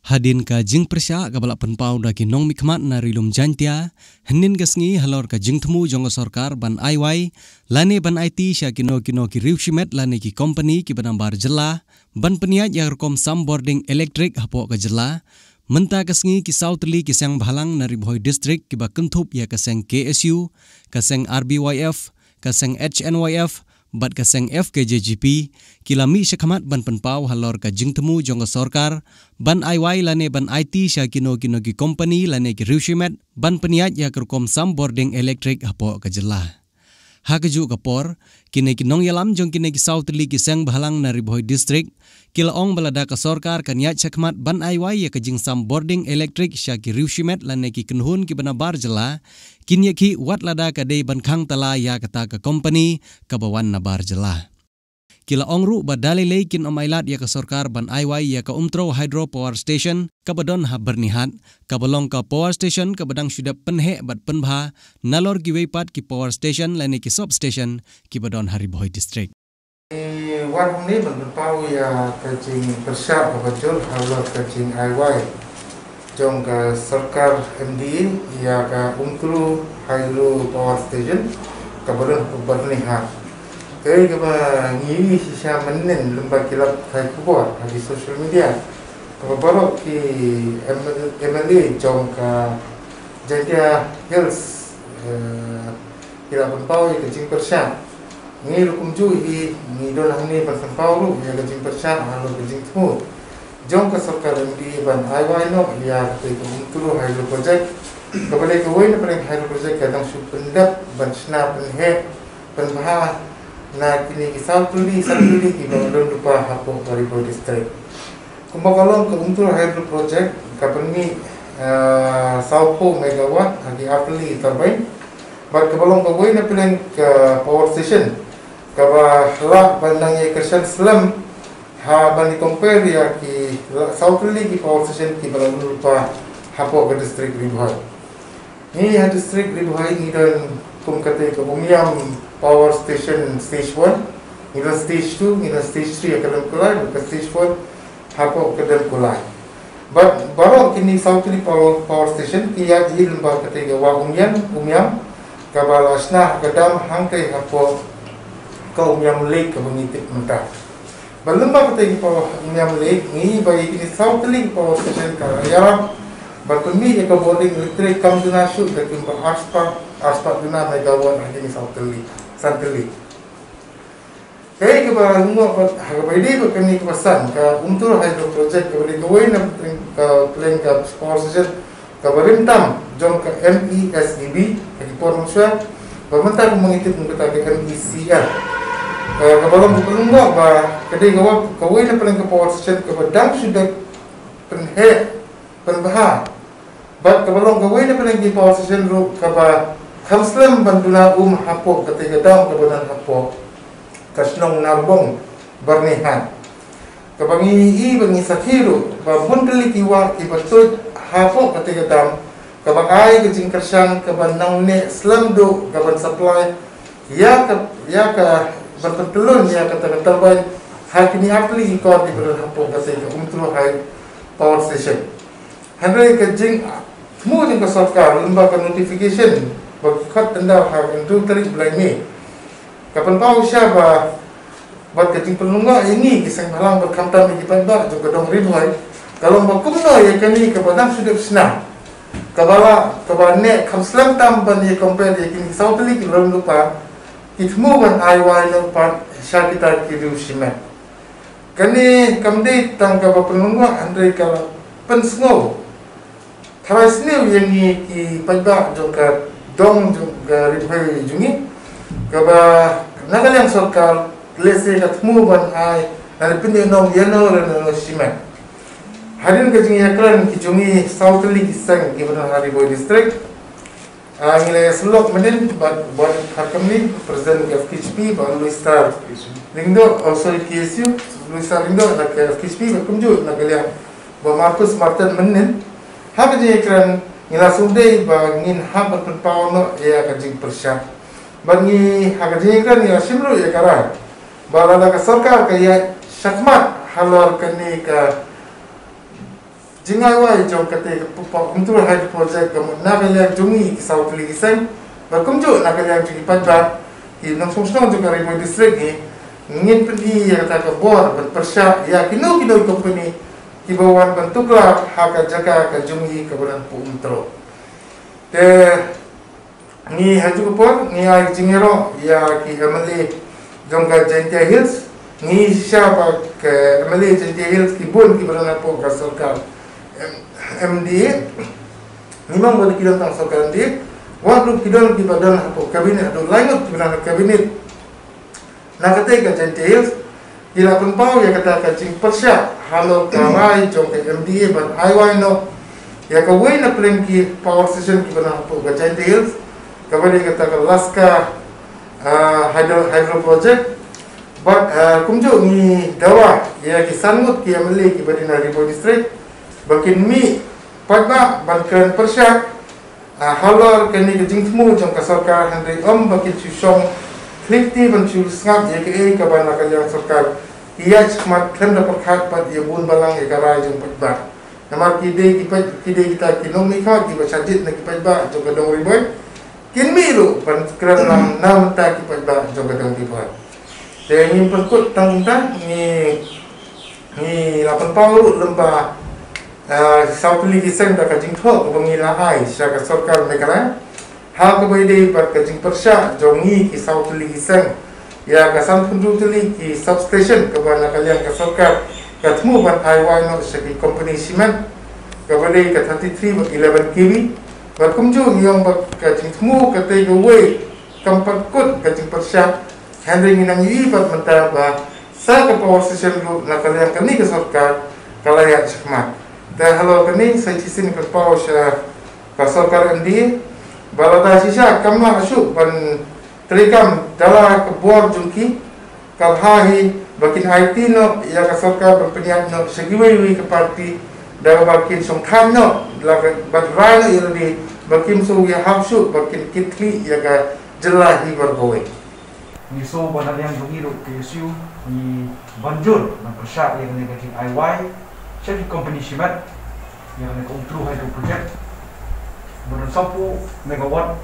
Hadin ka jing persya ka balak penpau da ki nong mikmat na rilum jantia henin gasngi halor ka jing temu jong sarkar ban aiwai lane ban IT sya kino ki riushimet lane ki company ki banambar jela ban peniat yang rekom sam boarding electric hapo ka jela menta gasngi ki sautli ki sang bhalang na ribhoi district ki ba kentup ya ka sang KSU ka sang RBYF ka sang HNYF bat ka sang FKJGP kilami syakhamat ban penpau halor ka jing temu jong sarkar ban aiwai lane ban IT sya kino ki company lane ki riushimet ban peniat ya kerkom sam boarding electric hapo ka jela ha keju kapor kine ki nong yalam jong kine ki sautli ki sang bhalang na ribhoi district kilaong balada ka sarkar kan ya syakhamat ban aiwai ya ka jing sam boarding electric sya ki riushimet lane ki kenhun ki banabar jela kinya ki wat lada ka dei ban khang tala ya kata ka company ka bawan nabar jela kila ongru badali leikin omailat ya ka sarkar ban aiwai ya ka umtro hydro power station ka badon ha bernihat ka balong ka power station ka badang sudah penhe bat penbha nalor ki weipat ki power station lane ki substation ki badon Haribhoi district wan ni ban pau ya ka jing persya ka bajul halor ka jing aiwai jong ka sarkar MD ya ka umtro hydro power station ka badon bernihat kaya kaba ngiri sisa menen lembar kilap kai kubur di social media kaba barok ki MLA jong ka Jantia Hills kilap penpau ya kecing persya ngi rukum ju hi ngi dolah ni penpau ru ya kecing persya halu kecing temu jong ka sarkar MD ban aiwai no ya ke umtulu hydro project kabale ke woi na paling hydro project kadang su pendap ban sna penhe penbah na kini kisah tuli ki bandung lupa hapo Haribhoi district. Kumbakalong ke untuk hydro project kapani 10 megawatt hagi apli turbine. Bat kabalong ke woi na pilang ke power station. Kaba la bandang ye kersan slam ha bani compare ya ki tuli ki power station ki bandung lupa hapo ke district Haribhoi. Ni ha district Haribhoi ni dan kum kate ke umiam power station stage 1, ini stage 2, ini stage 3 akan kulai, bukan stage 4 hapo akan kulai. Baru kini sautli power station kia di lembah ketiga wa umiam kabal asna kadam hangkai hapo ke umiam lake ke bengitik mentah. Lembah ketiga power umiam lake ni bagi kini sautli power station karayarap bertemi ke boarding elektrik kam guna shoot ke timba aspa guna megawatt hanya ni sautli santeli. Kaya kepada semua habis berkini kepasan ke untuk hydro project kepada kawai nak plan ke power station ke berintam jom ke MESEB bagi Malaysia pemerintah mengikut kita ke MECL ke balong pelunggak bah kedai kawai nak plan ke power station ke badang sudah penbahar bat ke balong kawai nak plan ke power station ru ke bah Hamslam banduna hapo ketika dalam kebenaran hapo kasnong narbong bernihan kebangi bangi sakhiru babundli kiwa kibatut hapo ketika dalam kebangai kecing kersang kebanang ne slamdo keban supply ya ke bertelun ya kata turbine hakini apli ikor di beran hapo ketika umtru hai power station handai kecing semua yang ke sarkar lembaga notification berkat tenda hak itu tarik bulan Mei. Kapan tahu siapa buat kecing penungga ini kisah malang berkamtan di Bandar juga dong Haribhoi. Kalau berkumna ya kini kepadang sudah senang. Kabala kabane kamslam tamban ya compare ya kini sautli ki belum lupa. Itmu ban aiwai no part syakita ki riushimet. Kini kamde tangga penungga andre kala pensngo. Thawas new yang ni ki Bandar juga dong juga Haribhoi jungi kaba nagal yang sarkar lese katmu ban ai dari pinenong yeno reno simen hadin ke jungi yakran ki jungi sautli kisang ki benar Haribhoi district ngile sulok menen buat hakam ni presiden FKHP ban Luistar ringdo also KSU Luistar ringdo nak FKHP berkunjung nagal yang ba Marcus Martin menen ha jungi yakran ngila sumdei bangin habat penpau no ya kajing persya bangi hakajing kan ya simru ya karan balada ka sarkar ka ya syakmat halor kani ka jingai wai jong kate pupok untuk hydro project kamu nak kalian jungi kisau tuli kiseng berkumju nak kalian jungi padbat di nong song juga Rimoy district ni ngin pergi yang kata ke bor berpersyak ya kino company kibawan bentuklah hak jaga ke jungi keberan pu untro te ni haju pun ni ai jingero ya ki amali jongga Jaintia Hills ni siapa ke amali Jaintia Hills kibun kiberan pu ka sarkar MD memang boleh kita tentang sarkar MD waktu kita di badan apa kabinet atau lainut di kabinet nak kata ke Jaintia Hills kila penpau ya kata kacing persyak halo karai jong ke MDA ban IY no ya ka way na plan ki power station ki bana apa ke Jaintia Hills kabadi kata ke Laska hydro project but kumjo ni dawa ya ki sanmut ki amli ki badi na Rimoy district bakin mi padna ban kan persyak halor kini kejing temu jong ka sarkar Henry bakin susong Klifti bantu sengap ya ke kaban kalian sarkar ia cuma klaim dapat hak pada ia bun balang ya karai jong padba namar kide kita kinong mika di bacadit na kipadba jong kadong Rimoy kinmi lu pan kran nam ta kipadba jong kadong Rimoy te ni perkut tang ni 8 tahun lembah South League Kiseng dah kajing thok pengila ai sya ka sarkar negara hal kebaide par kajing persya jongi ki South League Kiseng ya ka sam pundu tuli ki substation kabana kalian ka sarkar ka temu ban IY no saki company cement kabade ka 33 ba 11 kV bar kumju yang ba kajing temu ka te go we kampat kut kajing persya handling inang yi pat mentar ba sa ka power station go na kalian kani ka sarkar kalaya chakmat dan halo kini saya cisin ke power sya ka sarkar MD balada sisa kamna asuk ban telikam dala ke bor jungki kalhahi bakin IT no ya ka sarkar berpenyak no segiwi ke parti dan bakin songkhan no ban rai no irdi bakin so ya hapsuk bakin kitli ya ka jelahi bergowe ni so banan yang jungi ro PSU ni banjur mempersyak yang negatif IY jadi company Shimat yang nak untuk hydro project berapa 10 megawatt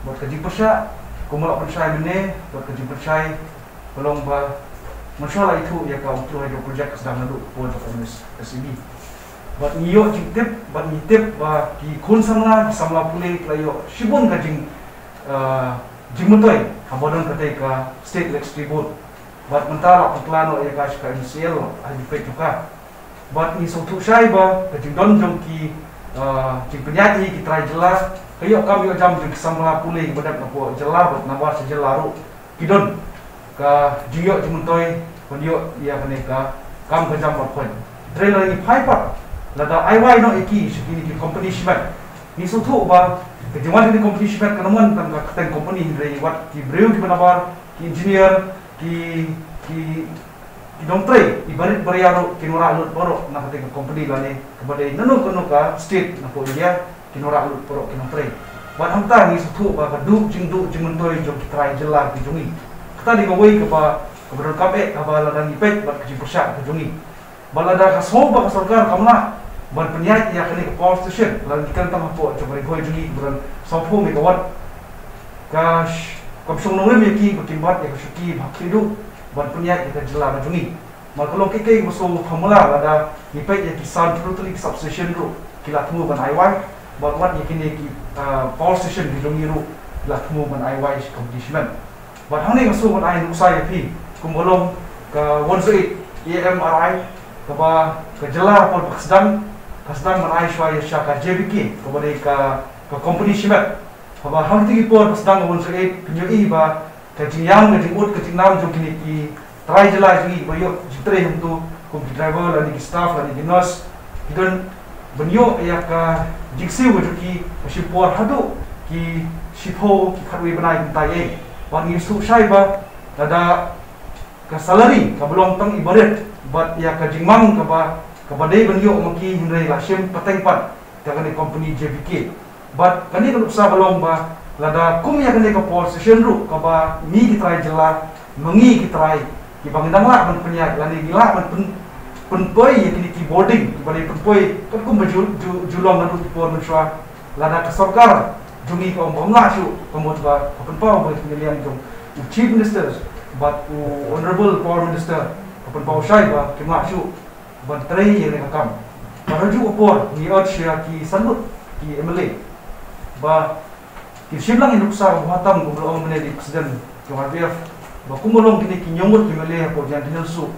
buat kerja persyak kumulak persyak ini buat kerja persyak belum bah masalah itu ya kau untuk hydro project sedang lalu pun untuk SEB buat niyo jintip buat nitip bah ki kun samla pulih layo sibun kajing jimutoi abodon ketika state legislative buat mentara petlano ya kas ka MCL ahli juga buat ni suatu syai ba kajing don jong ki jing penyanyi ki try jelas kayo kami jam jing samla pulih badak napo jelas buat nawas jelaru kidon ka jiyo jimutoi pandio ya kaneka kam ka jam pon trailer ni pipe lada IY no iki sekini ki company shibat ni suatu ba kejauhan di company shibat kanaman tan ka ten company dari wat ki breu ki manabar ki engineer ki domtre ibarat beriaro kinora lut borok nak ketika company lani kepada nanu ka state nak dia kinora lut borok kinotre buat hamta ni suatu ba duk jingmentoi jong try jelar ki jungi kita digawai kepada kape kaba ladang ipet buat kerja persyak ki jungi balada ka soba ka sarkar kamna ban penyat ya kini ke power station lalu kan tama po coba goi jungi bulan 10 megawatt ka komsong nongre meki bakimbat ya kesuki bakhidu ban penyat kita jelar jungi mal kalau keke musuh formula ada ipet ya kisan totally substation ru kila temu ban IY buat ya kini ki power station di jungi ru kila temu ban IY competition buat hang musuh ban ai usai pi kumbolong ke 108 EMRI ke jelar pun sedang ban ai shwaya syaka JBK kepada ke company shibat bahwa hang tinggi pun sedang 108 penyoi ba kajing yang kajing ut kajing nam jong kini ki try jelas lagi bayok jitre untuk komputer driver lagi staff lagi nurse dan benyo ya ka jiksi wujuki sipor hadu ki sipo ki kharwi banai taye wan isu shaiba ada ka salary ka belum tang ibarat buat ya ka jingmang ka ba kepada benyo maki hindai lasim patengpat dengan company JBK but kani kan usaha belum ba lada kum ya kani ka position ru ka ba mi ki try jelas mengi ki try ki bangdang la ban penyak lani gila ban penpoi yang kini keyboarding kembali penpoi kan kum julong lalu tipor mensua lada ke sarkar jungi ko bomla chu pemot ba penpau ba pilihan jong chief ministers but honorable power minister penpau syai ba kema chu ban trei yang nakam Baraju opor ni Asia ki sanut ki MLA ba ki simlang inuksa buhatam gumulong menjadi presiden jong RPF ba kumulong kini ki nyomot ki MLA po jan dinelsu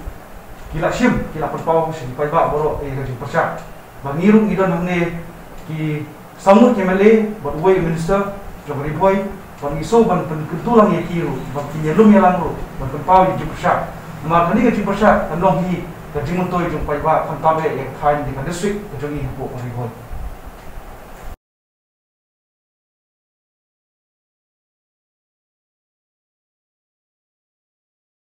kila sim kila perpau si pai ba boro gaji persyak ba ngirung idon hangne ki samut ki MLA ba way minister jong riboy ba ngiso ban penketulang ye kiru ba ki nyelum ya langro ba perpau ji persyak ma kani gaji persyak anong hi gaji muntoy jong pai ba kantabe ek khain di district jong i po riboy